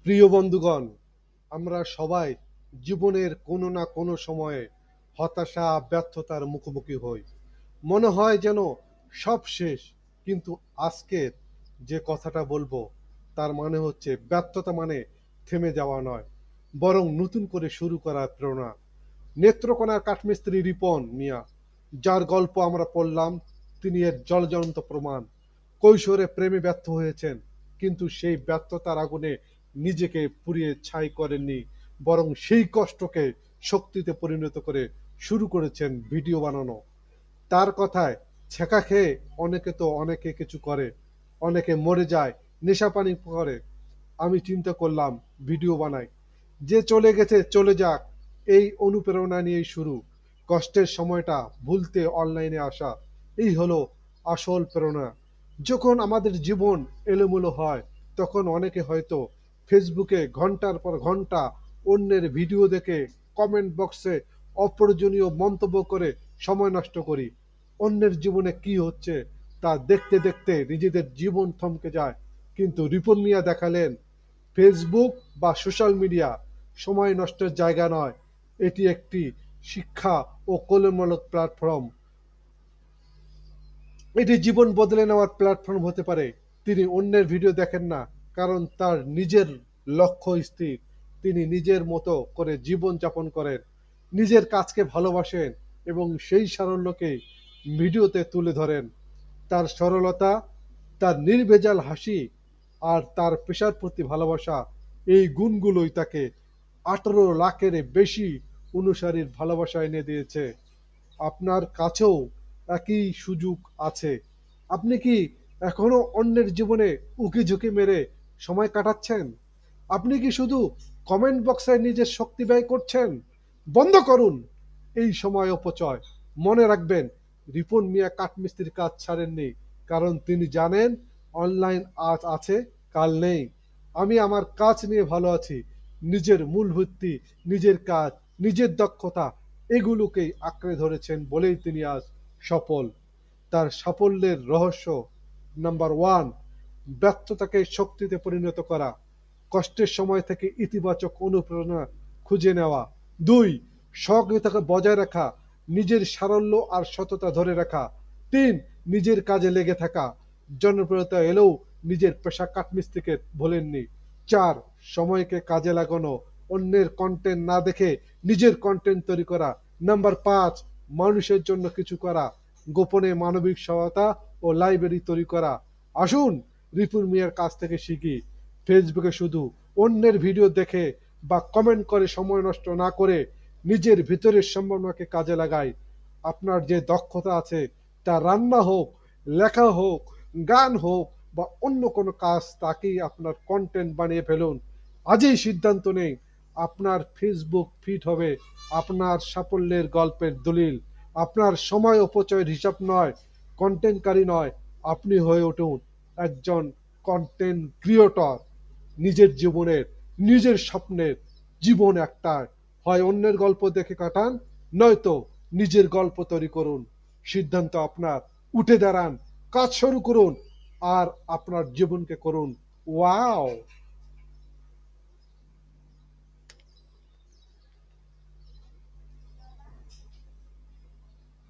প্রিয় বন্ধুগণ, আমরা সবাই জীবনের কোনো না কোনো সময়ে হতাশা ব্যর্থতার মুখোমুখি হই। মনে হয় যেন সব শেষ। কিন্তু আজকের যে কথাটা বলবো তার মানে হচ্ছে ব্যর্থতা মানে থেমে যাওয়া নয়, বরং নতুন করে শুরু করার প্রেরণা। নেত্রকোনার কাঠমিস্ত্রি রিপন মিয়া, যার গল্প আমরা পড়লাম, তিনি এর জলজ্বলন্ত প্রমাণ। কৈশোরে প্রেমে ব্যর্থ হয়েছেন, কিন্তু সেই ব্যর্থতার আগুনে নিজেকে পুড়িয়ে ছাই করেননি, বরং সেই কষ্টকে শক্তিতে পরিণত করে শুরু করেছেন ভিডিও বানানো। তার কথায়, ছেঁকা খেয়ে অনেকে কিছু করে, অনেকে মরে যায়, নেশা পানি করে। আমি চিন্তা করলাম ভিডিও বানাই, যে চলে গেছে চলে যাক, এই অনুপ্রেরণা নিয়েই শুরু। কষ্টের সময়টা ভুলতে অনলাইনে আসা, এই হলো আসল প্রেরণা। যখন আমাদের জীবন এলোমেলো হয়, তখন অনেকে হয়তো ফেসবুকে ঘন্টার পর ঘন্টা অন্যের ভিডিও দেখে কমেন্ট বক্সে অপ্রয়োজনীয় মন্তব্য করে সময় নষ্ট করি। অন্যের জীবনে কি হচ্ছে তা দেখতে দেখতে নিজেদের জীবন থমকে যায়। কিন্তু রিপন মিয়া দেখালেন, ফেসবুক বা সোশ্যাল মিডিয়া সময় নষ্টের জায়গা নয়, এটি একটি শিক্ষা ও কল্যাণমূলক প্ল্যাটফর্ম। এটি জীবন বদলে নেওয়ার প্ল্যাটফর্ম হতে পারে। তিনি অন্যের ভিডিও দেখেন না, কারণ তার নিজের লক্ষ্য স্থির। তিনি নিজের মতো করে জীবন যাপন করেন, নিজের কাজকে ভালোবাসেন এবং সেই সারল্যকে ভিডিওতে তুলে ধরেন। তার সরলতা, তার নির্ভেজাল হাসি আর তার পেশার প্রতি ভালোবাসা, এই গুণগুলোই তাকে 18 লাখের বেশি অনুসারীর ভালোবাসা এনে দিয়েছে। আপনার কাছেও একই সুযোগ আছে। আপনি কি এখনো অন্যের জীবনে উকিঝুঁকি মেরে সময় কাটাচ্ছেন? আপনি কি শুধু কমেন্ট বক্সে নিজের শক্তি ব্যয় করছেন? বন্ধ করুন এই সময় অপচয়। মনে রাখবেন, রিপন মিয়া কাঠমিস্ত্রির কাজ ছাড়েননি, কারণ তিনি জানেন অনলাইন আজ আছে, কাল নেই। আমি আমার কাজ নিয়ে ভালো আছি। নিজের মূল ভিত্তি, নিজের কাজ, নিজের দক্ষতা, এগুলোকেই আঁকড়ে ধরেছেন বলেই তিনি আজ সফল। তার সাফল্যের রহস্য: নাম্বার ওয়ান, ব্যর্থতাকে শক্তিতে পরিণত করা, কষ্টের সময় থেকে ইতিবাচক অনুপ্রেরণা খুঁজে নেওয়া। দুই, সহযোগিতাকে বজায় রাখা, নিজের সারল্য আর সততা ধরে রাখা। তিন, নিজের কাজে লেগে থাকা, জনপ্রিয়তা এলেও নিজের পেশা কাঠমিস্ত্রিকে ভোলেননি। চার, সময়কে কাজে লাগানো, অন্যের কন্টেন্ট না দেখে নিজের কন্টেন্ট তৈরি করা। নাম্বার পাঁচ, মানুষের জন্য কিছু করা, গোপনে মানবিক সহায়তা ও লাইব্রেরি তৈরি করা। আসুন রিপুন মিয়ার কাছ থেকে শিখি। ফেসবুকে শুধু অন্যের ভিডিও দেখে বা কমেন্ট করে সময় নষ্ট না করে নিজের ভিতরের সম্ভাবনাকে কাজে লাগাই। আপনার যে দক্ষতা আছে, তা রান্না হোক, লেখা হোক, গান হোক বা অন্য কোনো কাজ, তাকেই আপনার কন্টেন্ট বানিয়ে ফেলুন। আজই সিদ্ধান্ত নেই, আপনার ফেসবুক ফিড হবে আপনার সাফল্যের গল্পের দলিল। আপনার সময় অপচয়ের হিসাব নয়, কন্টেন্টকারী নয়, আপনি হয়ে উঠুন একজন কন্টেন্ট ক্রিয়েটর। নিজের জীবনের, নিজের স্বপ্নের জীবন একটাই, হয় অন্যের গল্প দেখে কাটান, নয়তো নিজের গল্প তৈরি করুন। সিদ্ধান্ত আপনার। উঠে দাঁড়ান, কাজ শুরু করুন আর আপনার জীবনকে করুন ওয়াও।